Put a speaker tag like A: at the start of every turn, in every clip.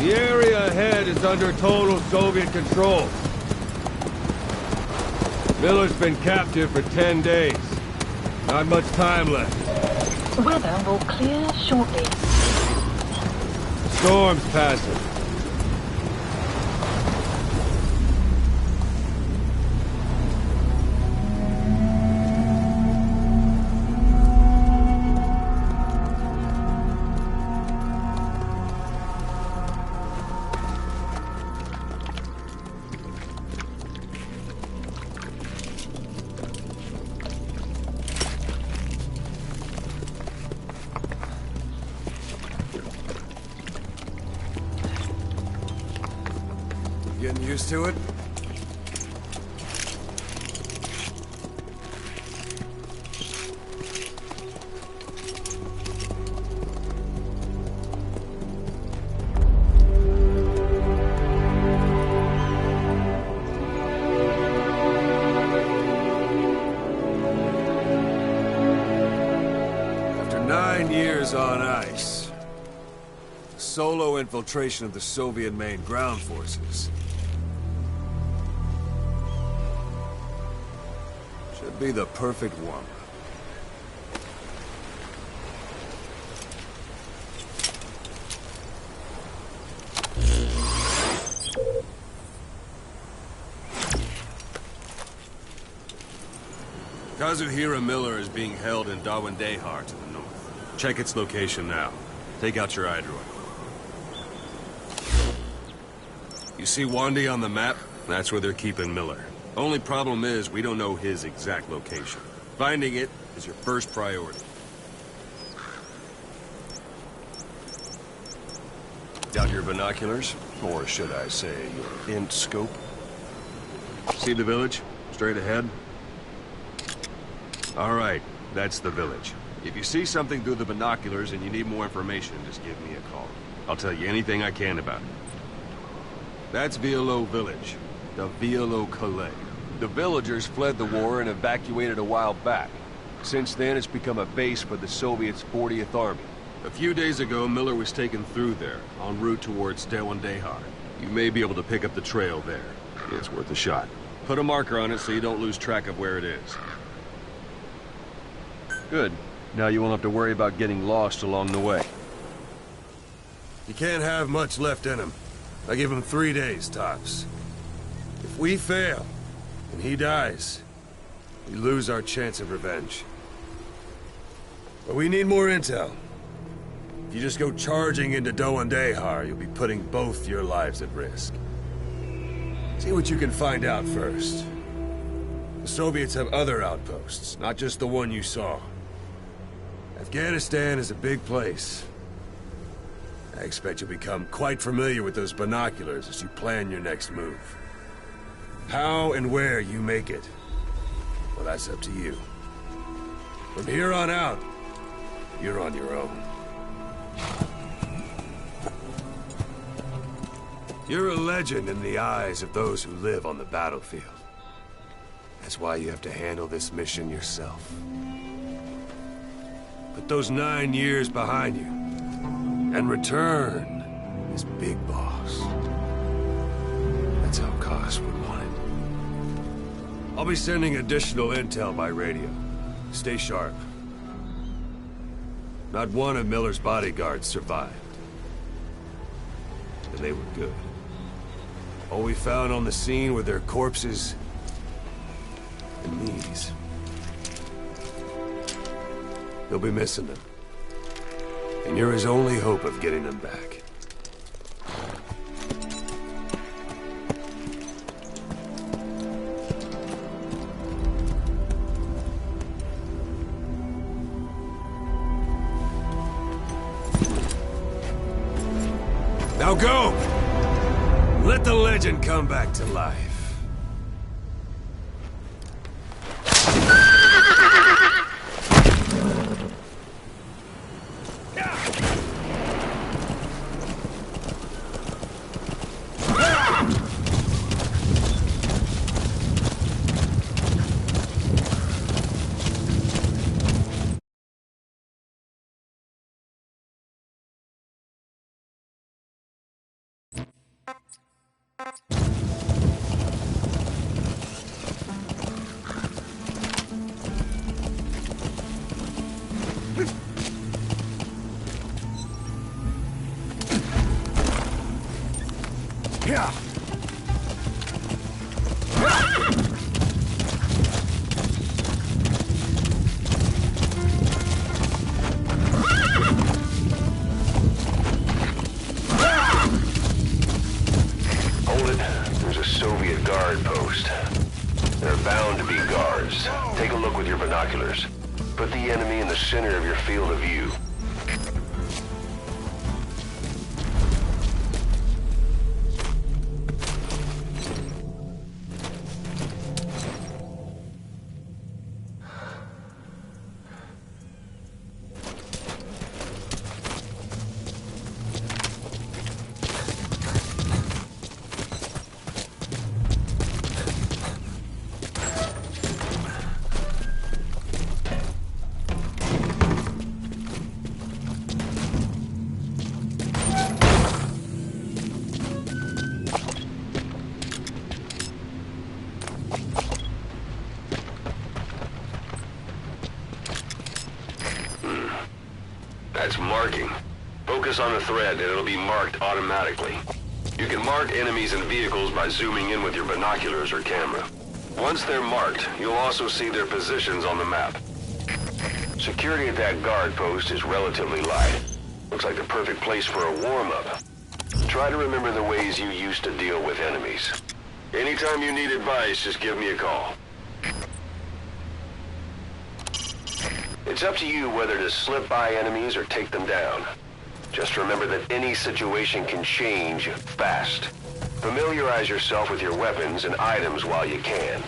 A: The area ahead is under total Soviet control. Miller's been captive for 10 days. Not much time left.
B: Weather will clear shortly.
A: Storm's passing.
C: Getting used to it? After 9 years on ice, solo infiltration of the Soviet main ground forces. Should be the perfect one. Kazuhira Miller is being held in Dawandehar to the north. Check its location now. Take out your iDroid. You see Wandi on the map? That's where they're keeping Miller. Only problem is, we don't know his exact location. Finding it is your first priority. Got your binoculars? Or should I say, your int scope? See the village? Straight ahead? Alright, that's the village. If you see something through the binoculars and you need more information, just give me a call. I'll tell you anything I can about it. That's Violo Village. The Violo Calais. The villagers fled the war and evacuated a while back. Since then, it's become a base for the Soviets' 40th Army. A few days ago, Miller was taken through there, en route towards Dawandehar. You may be able to pick up the trail there. It's worth a shot. Put a marker on it so you don't lose track of where it is. Good. Now you won't have to worry about getting lost along the way. You can't have much left in him. I give him 3 days, tops. If we fail, and he dies, we lose our chance of revenge. But we need more intel. If you just go charging into Dawandehar, you'll be putting both your lives at risk. See what you can find out first. The Soviets have other outposts, not just the one you saw. Afghanistan is a big place. I expect you'll become quite familiar with those binoculars as you plan your next move. How and where you make it, well, that's up to you. From here on out, you're on your own. You're a legend in the eyes of those who live on the battlefield. That's why you have to handle this mission yourself. Put those 9 years behind you, and return as Big Boss. That's how Koss would want it. I'll be sending additional intel by radio. Stay sharp. Not one of Miller's bodyguards survived. And they were good. All we found on the scene were their corpses and knees. He'll be missing them. And you're his only hope of getting them back. Now go! Let the legend come back to life. Yeah.
D: Hold it. There's a Soviet guard post. There are bound to be guards. Take a look with your binoculars. Put the enemy in the center of your field of view. That's marking. Focus on the thread and it'll be marked automatically. You can mark enemies and vehicles by zooming in with your binoculars or camera. Once they're marked, you'll also see their positions on the map. Security at that guard post is relatively light. Looks like the perfect place for a warm-up. Try to remember the ways you used to deal with enemies. Anytime you need advice, just give me a call. It's up to you whether to slip by enemies or take them down. Just remember that any situation can change fast. Familiarize yourself with your weapons and items while you can.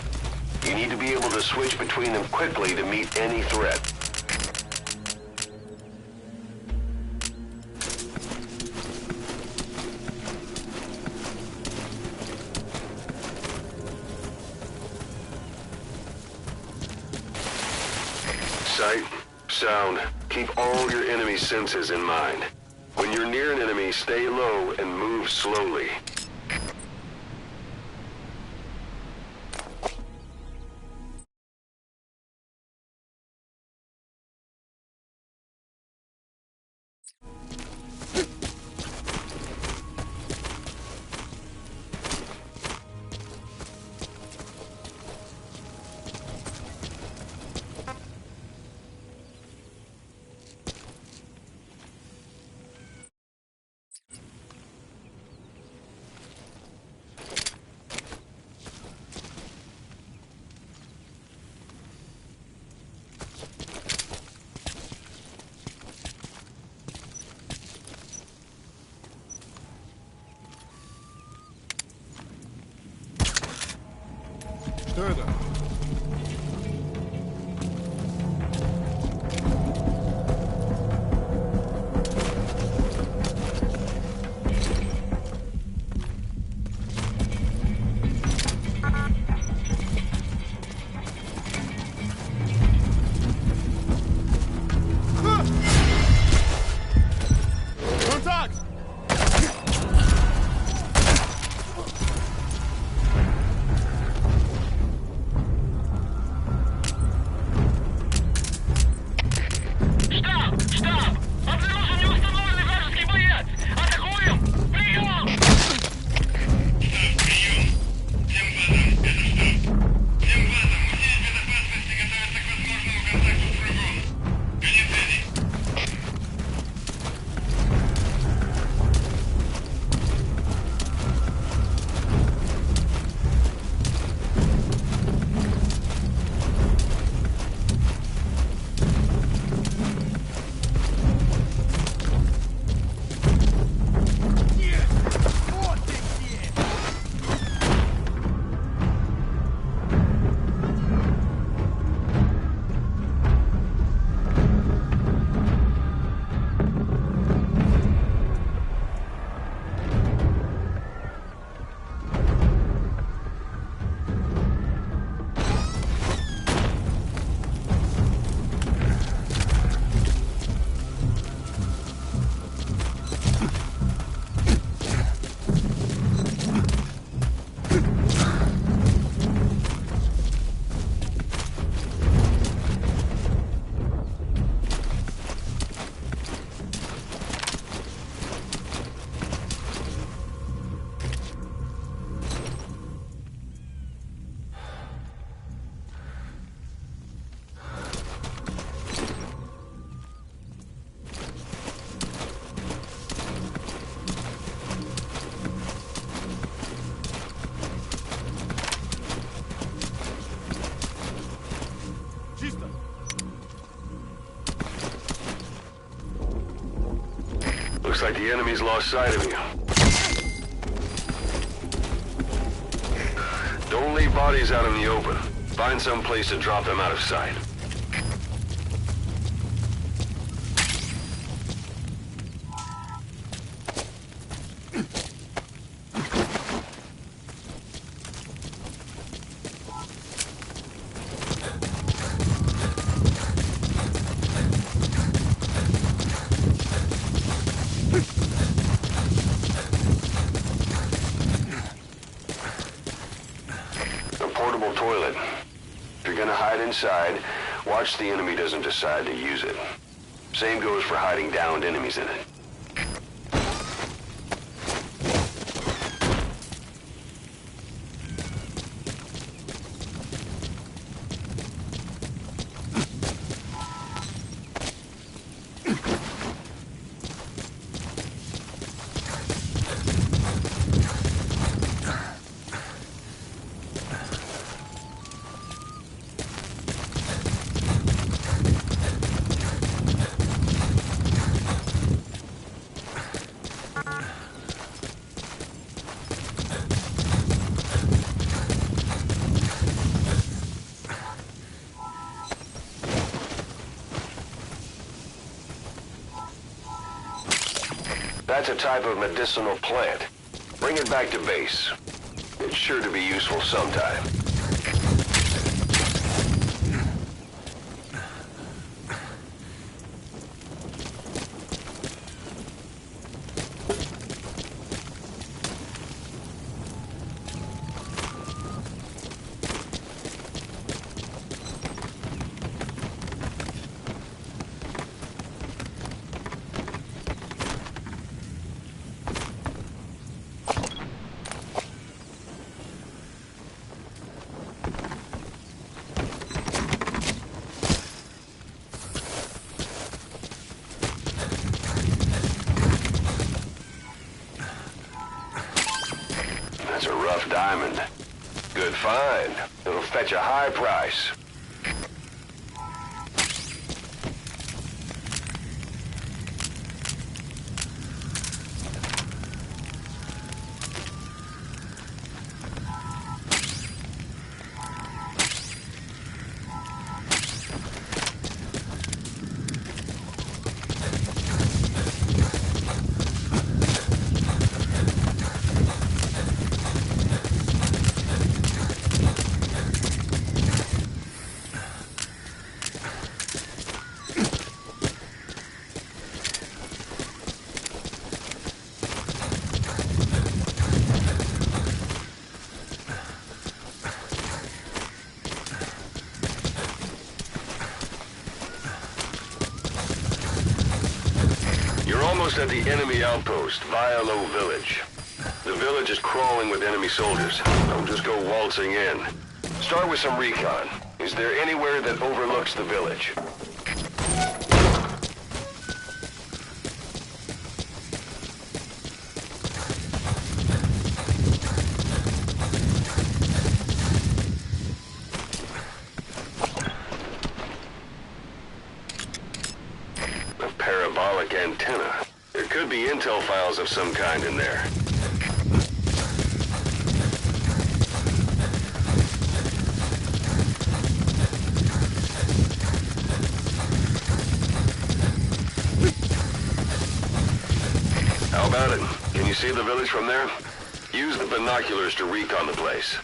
D: You need to be able to switch between them quickly to meet any threat. Sight, sound, keep all your enemy senses in mind. When you're near an enemy, stay low and move slowly.
C: Further.
D: Looks like the enemy's lost sight of you. Don't leave bodies out in the open. Find some place to drop them out of sight. Toilet. If you're gonna hide inside, watch the enemy doesn't decide to use it. Same goes for hiding downed enemies in it. That's a type of medicinal plant. Bring it back to base. It's sure to be useful sometime. That's a rough diamond. Good find. It'll fetch a high price. You're almost at the enemy outpost, Vialo Village. The village is crawling with enemy soldiers. Don't just go waltzing in. Start with some recon. Is there anywhere that overlooks the village? Parabolic antenna. There could be intel files of some kind in there. How about it? Can you see the village from there? Use the binoculars to recon the place.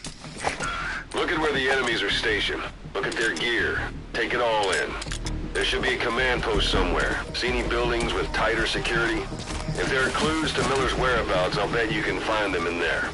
D: Look at where the enemies are stationed. Look at their gear. Take it all in. There should be a command post somewhere. See any buildings with tighter security? If there are clues to Miller's whereabouts, I'll bet you can find them in there.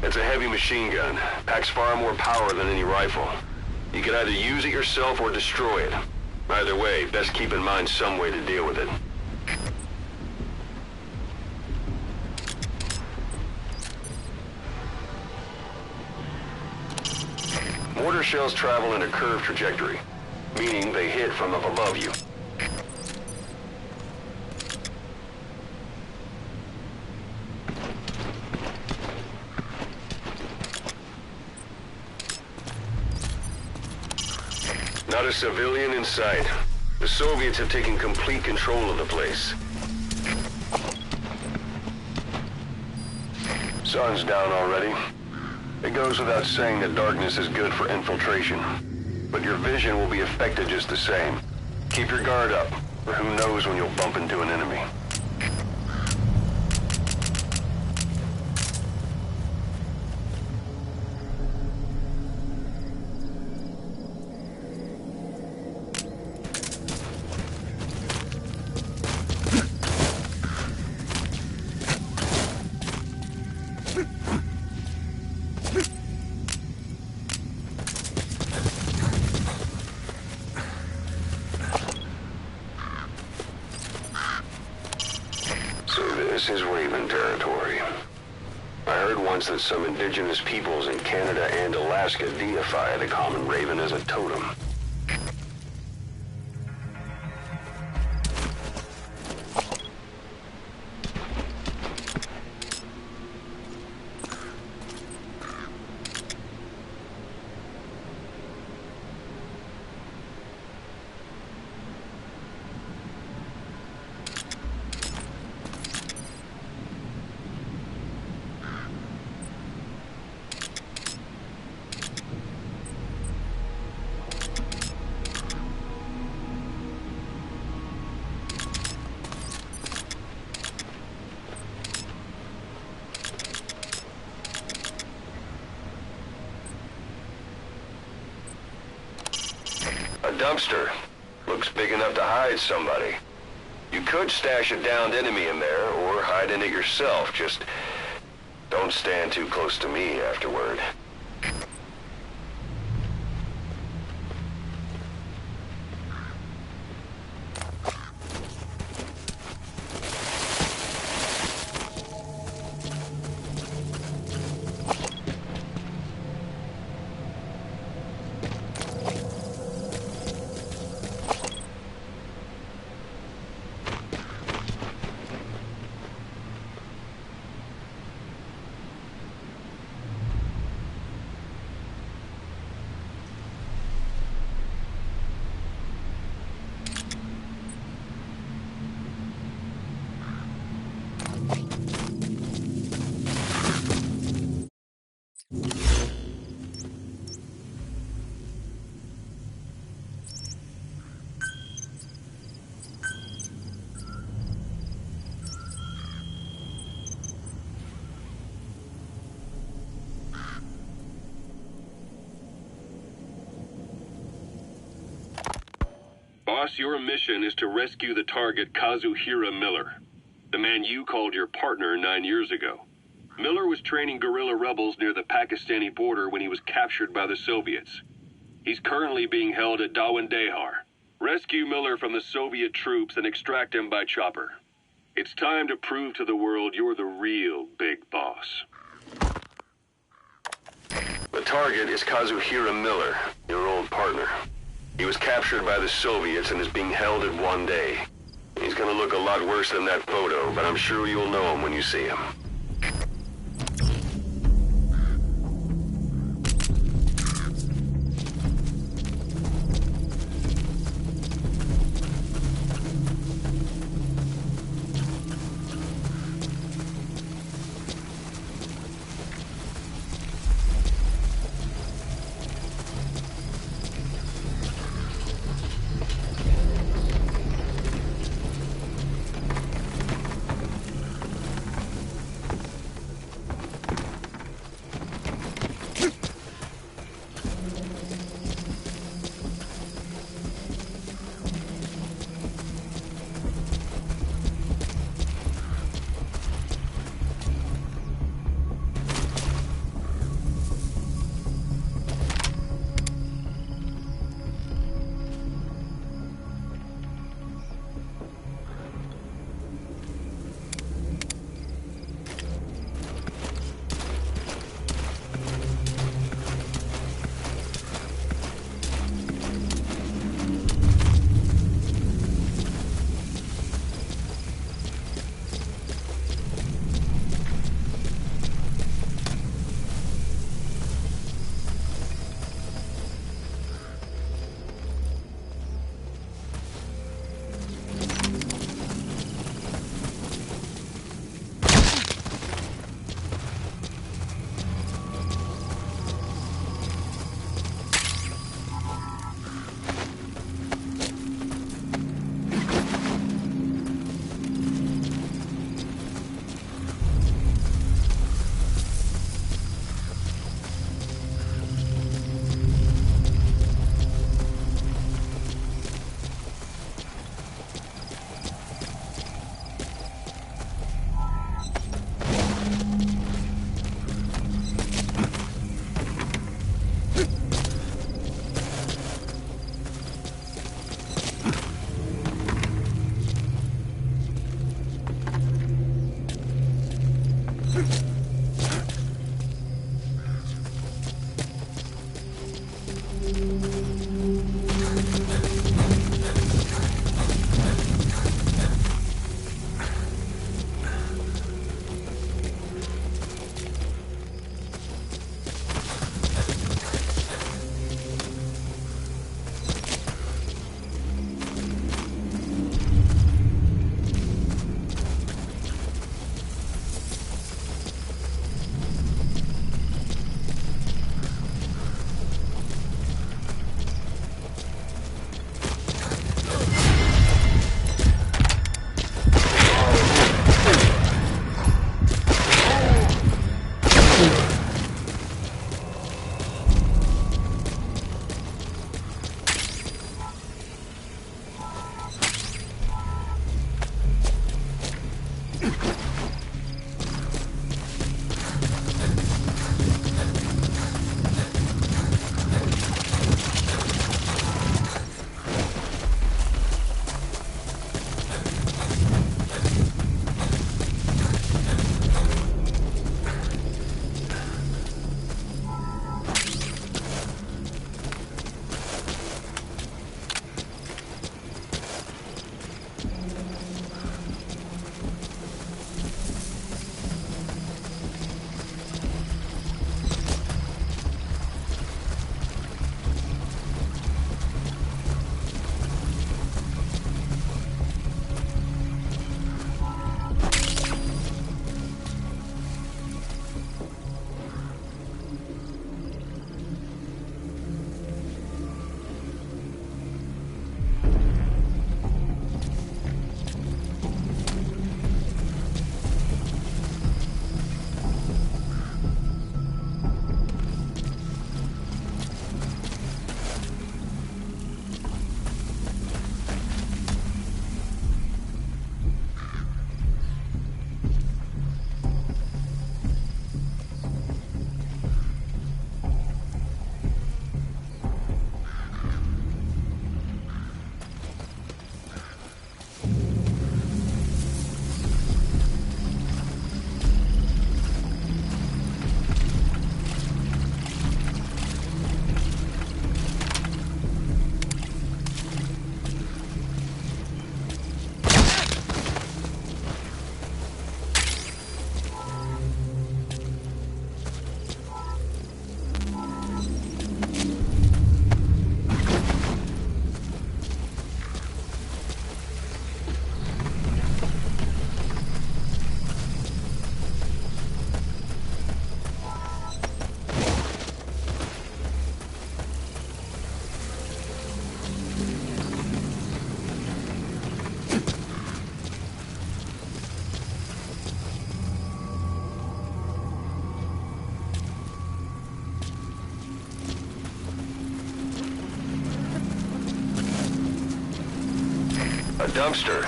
D: It's a heavy machine gun. Packs far more power than any rifle. You can either use it yourself or destroy it. Either way, best keep in mind some way to deal with it. Mortar shells travel in a curved trajectory, meaning they hit from up above you. Not a civilian in sight. The Soviets have taken complete control of the place. Sun's down already. It goes without saying that darkness is good for infiltration. But your vision will be affected just the same. Keep your guard up, or who knows when you'll bump into an enemy. This is Raven territory. I heard once that some indigenous peoples in Canada and Alaska deify the common raven as a totem. A dumpster. Looks big enough to hide somebody. You could stash a downed enemy in there, or hide in it yourself. Just don't stand too close to me afterward.
E: Boss, your mission is to rescue the target Kazuhira Miller, the man you called your partner 9 years ago. Miller was training guerrilla rebels near the Pakistani border when he was captured by the Soviets. He's currently being held at Dawandehar. Rescue Miller from the Soviet troops and extract him by chopper. It's time to prove to the world you're the real big boss.
D: The target is Kazuhira Miller, your old partner. He was captured by the Soviets and is being held at One Day. He's gonna look a lot worse than that photo, but I'm sure you'll know him when you see him. A dumpster.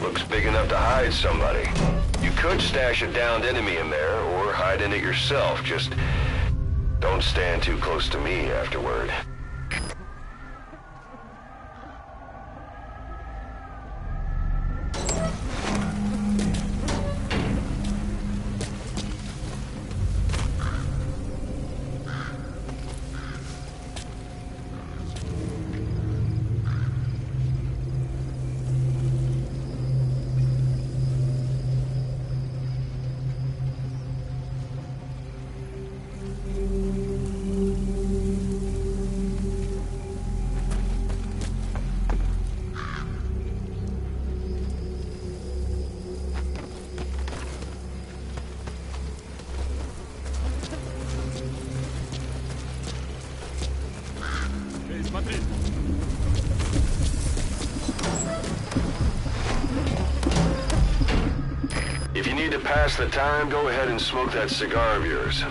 D: Looks big enough to hide somebody. You could stash a downed enemy in there, or hide in it yourself. Just don't stand too close to me afterward. If you need to pass the time, go ahead and smoke that cigar of yours.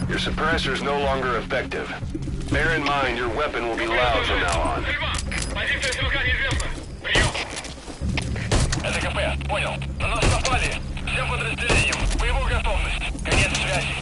D: Your suppressor's no longer effective. Bear in mind, your weapon will be loud from now on.
F: Это КП, понял. На нас напали. Всем подразделениям. Боевую готовность. Конец связи.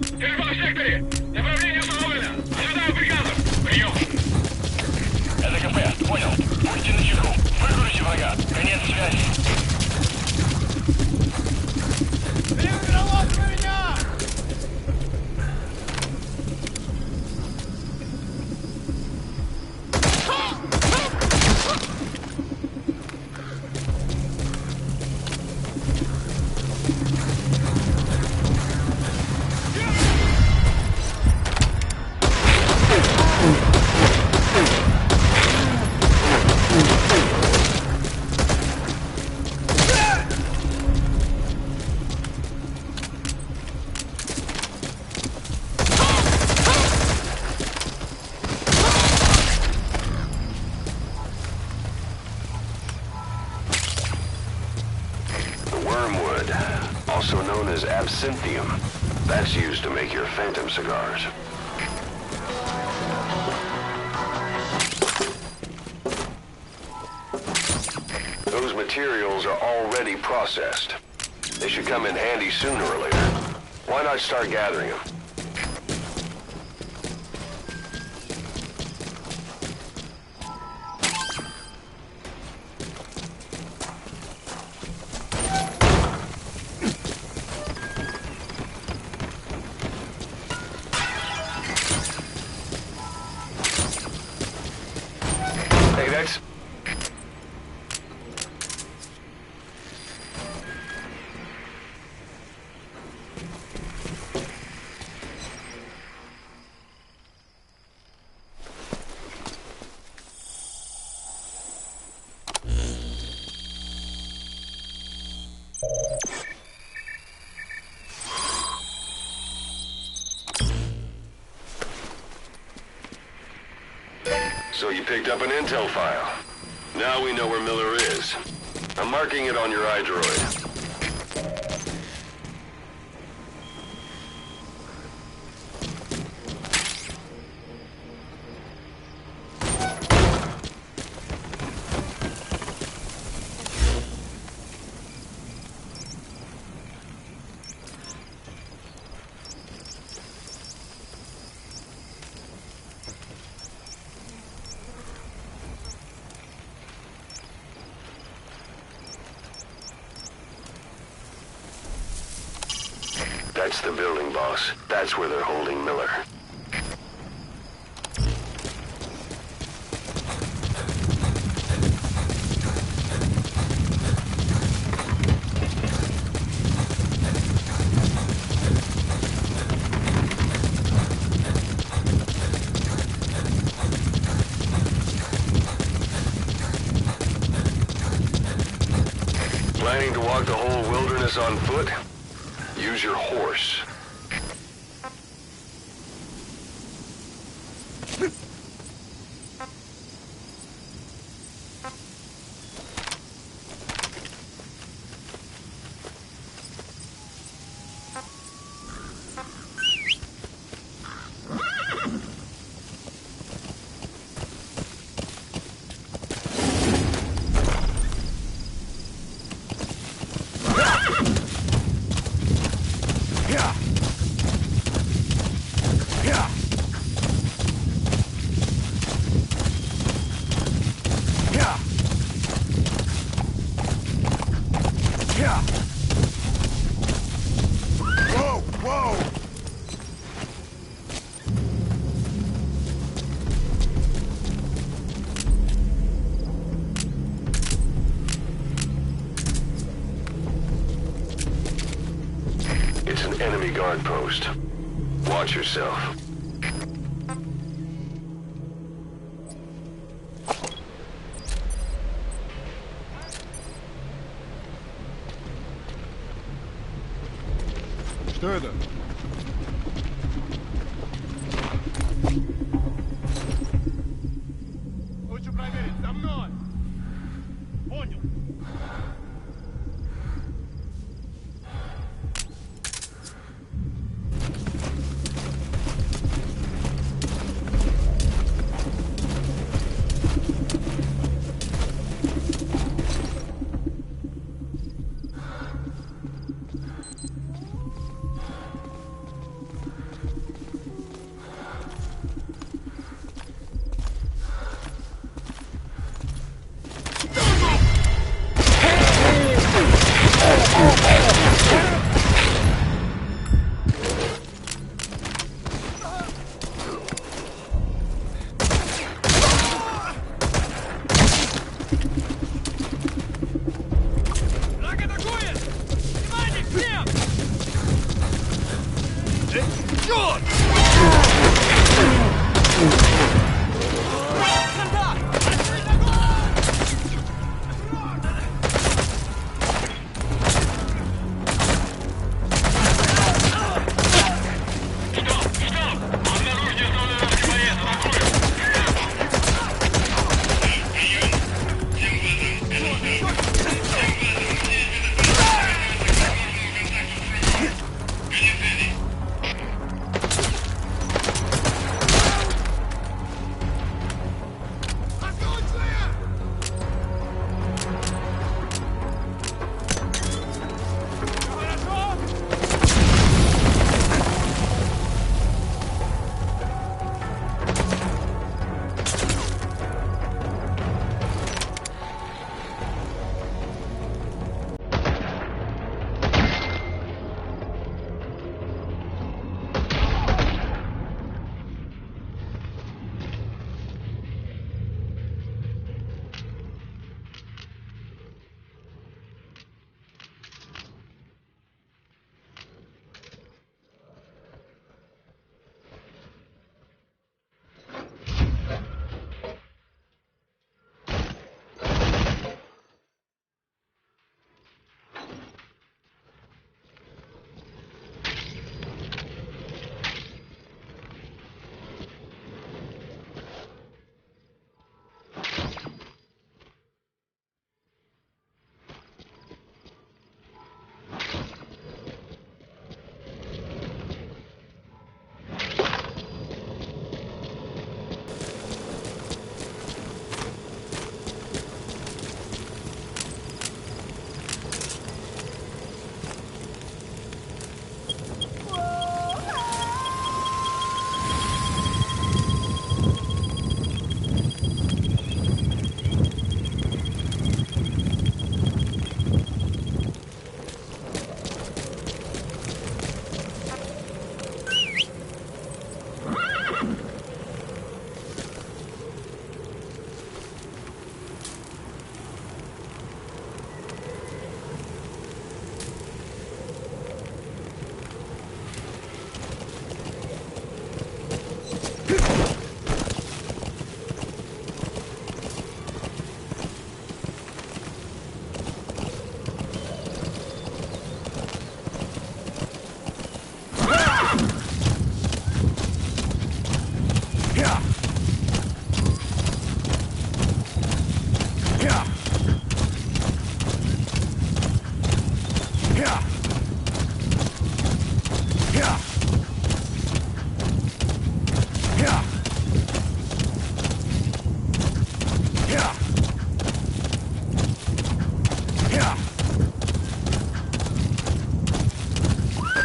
F: Стрельба в секторе! Направление установлено! Ожидаю приказов! Прием! Это КП, понял. Будьте начеку. Выгрузите врага. Конец связи. Перегрелок на меня!
D: Wormwood, also known as absinthium. That's used to make your phantom cigars. Those materials are already processed. They should come in handy sooner or later. Why not start gathering them? So you picked up an intel file. Now we know where Miller is. I'm marking it on your iDroid. That's the building, boss. That's where they're holding Miller. Planning to walk the whole wilderness on foot? Use your horse. It's an enemy guard post. Watch yourself.
A: Что это?
F: Лучше проверить. За мной! Понял.
A: Черт!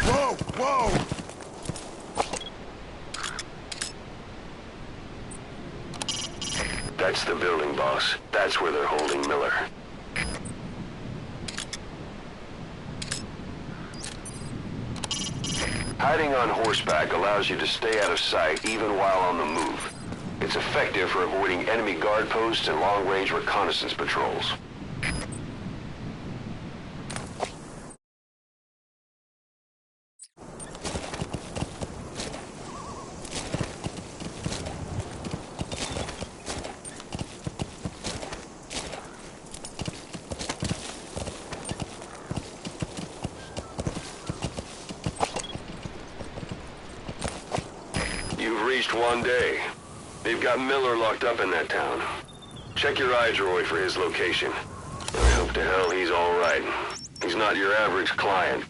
C: Whoa! Whoa!
D: That's the building, boss. That's where they're holding Miller. Hiding on horseback allows you to stay out of sight even while on the move. It's effective for avoiding enemy guard posts and long-range reconnaissance patrols. You've reached one day. They've got Miller locked up in that town. Check your iDroid for his location. I hope to hell he's all right. He's not your average client.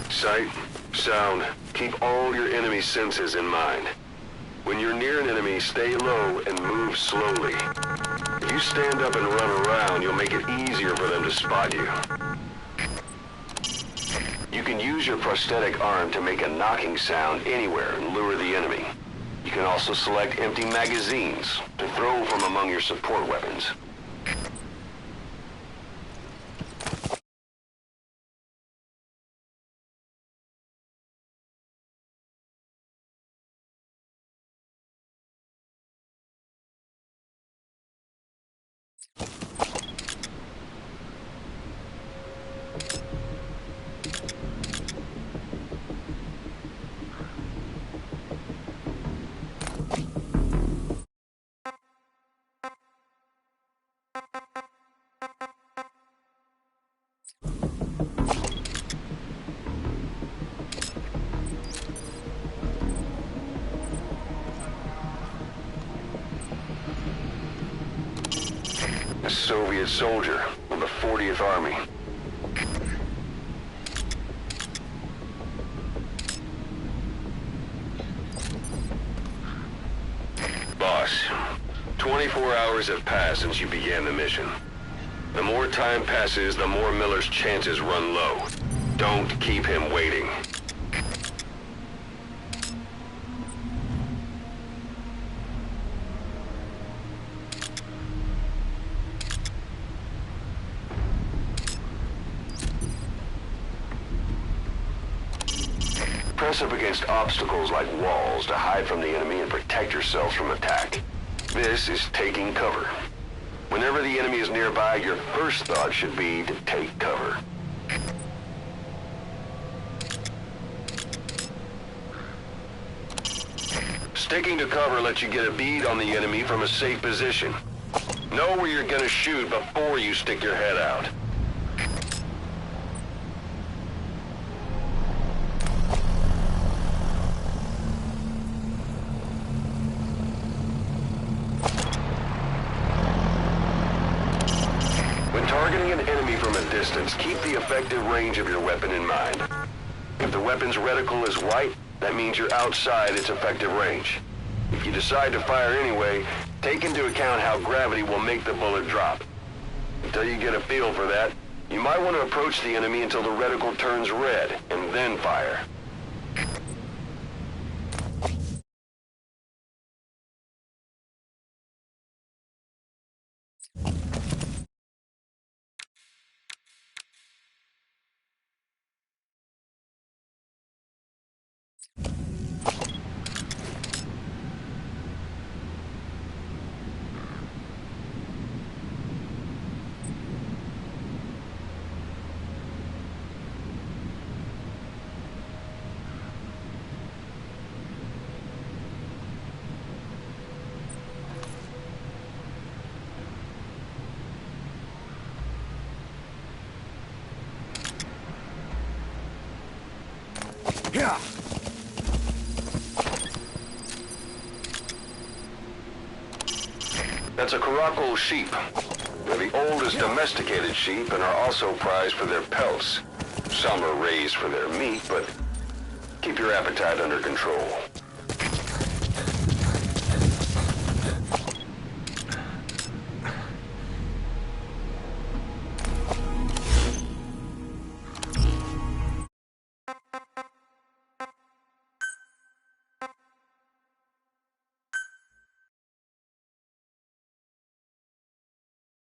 D: Sight, sound, keep all your enemy senses in mind. When you're near an enemy, stay low and move slowly. If you stand up and run around, you'll make it easier for them to spot you. You can use your prosthetic arm to make a knocking sound anywhere and lure the enemy. You can also select empty magazines to throw from among your support weapons. A Soviet soldier of the 40th Army. Boss, 24 hours have passed since you began the mission. The more time passes, the more Miller's chances run low. Don't keep him waiting. Press up against obstacles like walls to hide from the enemy and protect yourselves from attack. This is taking cover. Whenever the enemy is nearby, your first thought should be to take cover. Sticking to cover lets you get a bead on the enemy from a safe position. Know where you're gonna shoot before you stick your head out. When targeting an enemy from a distance, keep the effective range of your weapon in mind. If the weapon's reticle is white, that means you're outside its effective range. If you decide to fire anyway, take into account how gravity will make the bullet drop. Until you get a feel for that, you might want to approach the enemy until the reticle turns red, and then fire. That's a Caracal sheep. They're the oldest domesticated sheep and are also prized for their pelts. Some are raised for their meat, but keep your appetite under control.